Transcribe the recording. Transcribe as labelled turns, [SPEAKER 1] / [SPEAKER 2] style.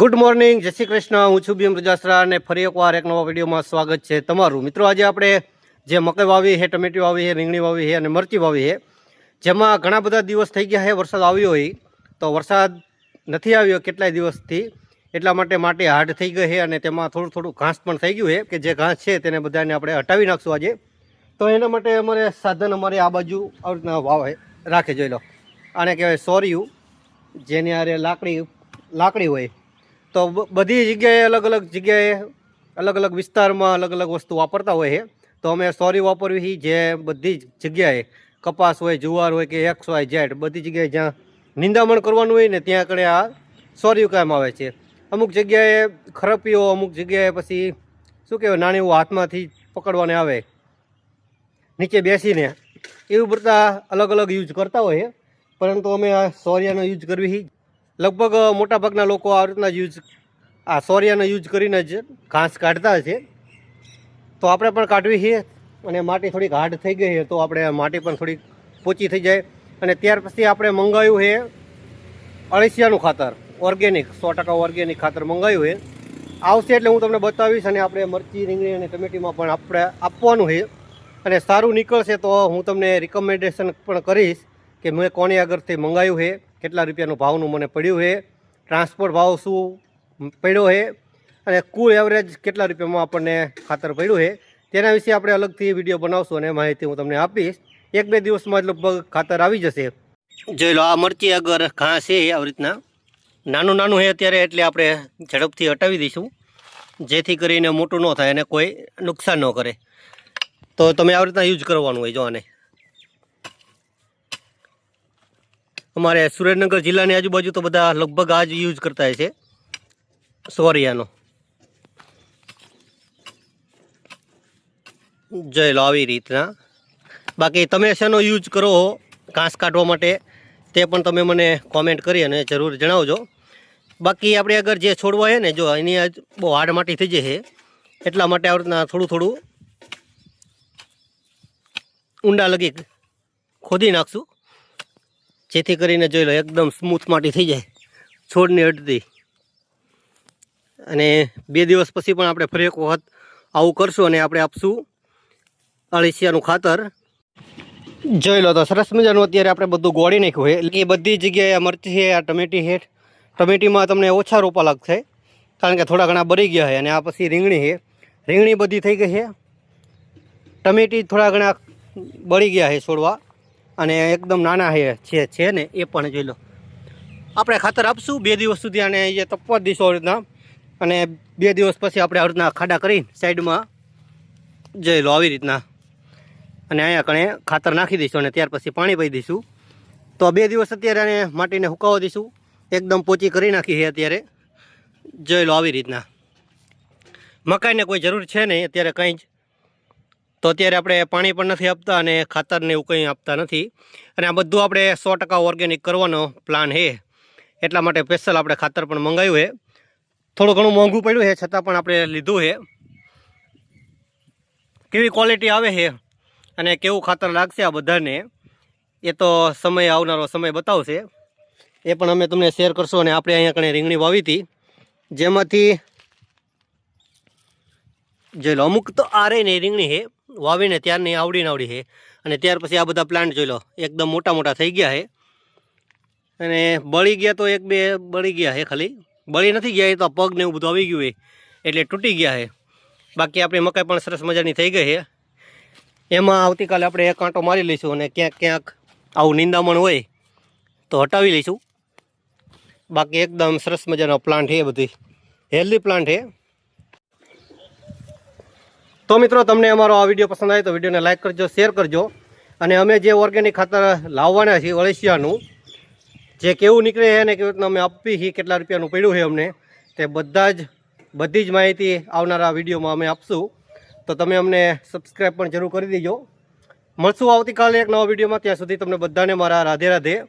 [SPEAKER 1] Good morning, જય શ્રી કૃષ્ણ. હું છું બીએમ રજાસરા અને ફરી એકવાર એક નવા વિડીયોમાં સ્વાગત છે તમારું. મિત્રો, આજે આપણે જે મકાઈ વાવી છે, ટમેટી વાવી છે, રીંગણી વાવી છે અને મરચી વાવી છે, જેમાં ઘણા બધા દિવસ થઈ ગયા છે વરસાદ આવ્યો હોય તો વરસાદ નથી આવ્યો કેટલાય દિવસથી, એટલા માટે માટી હાર્ડ થઈ ગઈ છે અને તેમાં થોડું થોડું ઘાસ પણ થઈ ગયું છે કે જે ઘાસ છે તેને બધાને આપણે હટાવી નાખશું આજે. તો એના માટે અમારે સાધન અમારે આ બાજુ આવી રીતના વાવે રાખે. જોઈ લો, આને કહેવાય સોરિયું, જેની આરે લાકડી હોય. તો બધી જગ્યાએ અલગ અલગ વિસ્તારમાં અલગ અલગ વસ્તુ વાપરતા હોય છે. તો અમે સોરી વાપરવી જે બધી જ જગ્યાએ કપાસ હોય, જુવાર હોય કે એક્સ હોય ઝેડ, બધી જગ્યાએ જ્યાં નિંદામણ કરવાનું હોય ને ત્યાં આગળ આ સોરિયું કામ આવે છે. અમુક જગ્યાએ ખરપીઓ, અમુક જગ્યાએ પછી શું કહેવાય નાની એવું હાથમાંથી પકડવાને આવે નીચે બેસીને, એવું બધા અલગ અલગ યુઝ કરતા હોય. પરંતુ અમે આ સોરિયાનો યુઝ કરવી, લગભગ મોટાભાગના લોકો આ રીતના સોરિયાનો યુઝ કરીને જ ઘાસ કાઢતા છે. તો આપણે પણ કાઢવી છે અને માટી થોડીક હાર્ડ થઈ ગઈ છે તો આપણે માટી પણ થોડીક પોચી થઈ જાય. અને ત્યાર પછી આપણે મંગાવ્યું છે અળસિયાનું ખાતર, ઓર્ગેનિક, 100% ઓર્ગેનિક ખાતર મંગાવ્યું છે. આવશે એટલે હું તમને બતાવીશ. અને આપણે મરચી, રીંગણી અને ટમેટીમાં પણ આપણે આપવાનું છે અને સારું નીકળશે તો હું તમને રિકમેન્ડેશન પણ કરીશ કે મેં કોની આગળથી મંગાવ્યું છે, કેટલા રૂપિયાનું ભાવનું મને પડ્યું છે, ટ્રાન્સપોર્ટ ભાવ શું પડ્યો છે અને કુલ એવરેજ કેટલા રૂપિયામાં આપણને ખાતર પડ્યું છે, તેના વિશે આપણે અલગથી વિડીયો બનાવશું અને માહિતી હું તમને આપીશ. 1-2 દિવસમાં જ લગભગ ખાતર આવી જશે. જોઈ લો, આ મરચી આગળ ઘાસ છે આવી રીતના નાનું નાનું છે અત્યારે, એટલે આપણે ઝડપથી હટાવી દઈશું જેથી કરીને મોટું ન થાય અને કોઈ નુકસાન ન કરે. તો તમે આવી રીતના યુઝ કરવાનું હોય. જો આને અમારે સુરેન્દ્રનગર જિલ્લાની આજુબાજુ તો બધા લગભગ આ જ યુઝ કરતા હોય છે સોરિયાનો. જોઈ લો, આવી રીતના. બાકી તમે શેનો યુઝ કરો ઘાસ કાઢવા માટે તે પણ તમે મને કોમેન્ટ કરી અને જરૂર જણાવજો. બાકી આપણે આગળ જે છોડવા છે ને, જો એની બહુ હાર્ડ માટી થઈ જાય છે, એટલા માટે આવી રીતના થોડું થોડું ઊંડા લગી ખોદી નાખશું જેથી કરીને જોઈ લો એકદમ સ્મૂથ માટી થઈ જાય છોડની અડધી. અને 2 દિવસ પછી પણ આપણે ફરી એક વખત આવું કરશું અને આપણે આપશું અળસિયાનું ખાતર. જોઈ લો, તો સરસ મજાનું અત્યારે આપણે બધું ગોળી નાખ્યું છે. એટલે બધી જગ્યાએ મરચી છે, આ ટમેટી છે. ટમેટીમાં તમને ઓછા રોપા લાગશે કારણ કે થોડા ઘણા બળી ગયા છે. અને આ પછી રીંગણી છે, રીંગણી બધી થઈ ગઈ છે. ટમેટી થોડા ઘણા બળી ગયા છે છોડવા અને એકદમ નાના છે ને એ પણ જોઈ લો. આપણે ખાતર આપશું 2 દિવસ સુધી આને એ તપવા દઈશું આવી રીતના. અને 2 દિવસ પછી આપણે આવી રીતના ખાડા કરી સાઈડમાં જોઈ લો આવી રીતના, અને અહીંયા કણે ખાતર નાખી દઈશું અને ત્યાર પછી પાણી પાઈ દઈશું. તો 2 દિવસ અત્યારે આને માટીને સુકાવવા દઈશું. એકદમ પોચી કરી નાખી છે અત્યારે. જોઈ લો આવી રીતના. મકાઈને કોઈ જરૂર છે નહીં અત્યારે કંઈ જ. તો અત્યારે આપણે પાણી પણ નથી આપતા અને ખાતરને એવું કંઈ આપતા નથી. અને આ બધું આપણે 100% ઓર્ગેનિક કરવાનો પ્લાન છે, એટલા માટે સ્પેશિયલ આપણે ખાતર પણ મંગાવ્યું છે. થોડું ઘણું મોંઘું પડ્યું છે છતાં પણ આપણે લીધું છે. કેવી ક્વોલિટી આવે છે અને કેવું ખાતર લાગશે આ બધાને એ તો આવનારો સમય બતાવશે. એ પણ અમે તમને શેર કરશું. અને આપણે અહીંયા કણે રીંગણી વાવી હતી, જેમાંથી જોઈ લો અમુક તો આ રહી ને રીંગણી છે વાવીને ત્યારની આવડી છે. અને ત્યાર પછી આ બધા પ્લાન્ટ જોઈ લો એકદમ મોટા મોટા થઈ ગયા છે. અને બળી ગયા તો 1-2 બળી ગયા છે, ખાલી બળી નથી ગયા એ તો પગ ને એવું બધું આવી ગયું હોય એટલે તૂટી ગયા છે. બાકી આપણી મકાઈ પણ સરસ મજાની થઈ ગઈ છે. એમાં આવતીકાલે આપણે એક કાંટો મારી લઈશું અને ક્યાંક ક્યાંક આવું નિંદામણ હોય તો હટાવી લઈશું. બાકી એકદમ સરસ મજાનો પ્લાન્ટ છે, બધી હેલ્ધી પ્લાન્ટ છે. તો મિત્રો, તમને અમારો આ વિડીયો પસંદ આવે તો વિડીયોને લાઇક કરજો, શેર કરજો. અને અમે જે ઓર્ગેનિક ખાતર લાવવાના છીએ અળસિયાનું, જે કેવું નીકળે છે અને કેવી રીતના અમે આપી છીએ, કેટલા રૂપિયાનું પડ્યું છે અમને, તે બધી જ માહિતી આવનારા વિડીયોમાં અમે આપશું. તો તમે અમને સબસ્ક્રાઈબ પણ જરૂર કરી દેજો. મળશું આવતીકાલે એક નવા વિડીયોમાં. ત્યાં સુધી તમને બધાને મારા રાધે રાધે.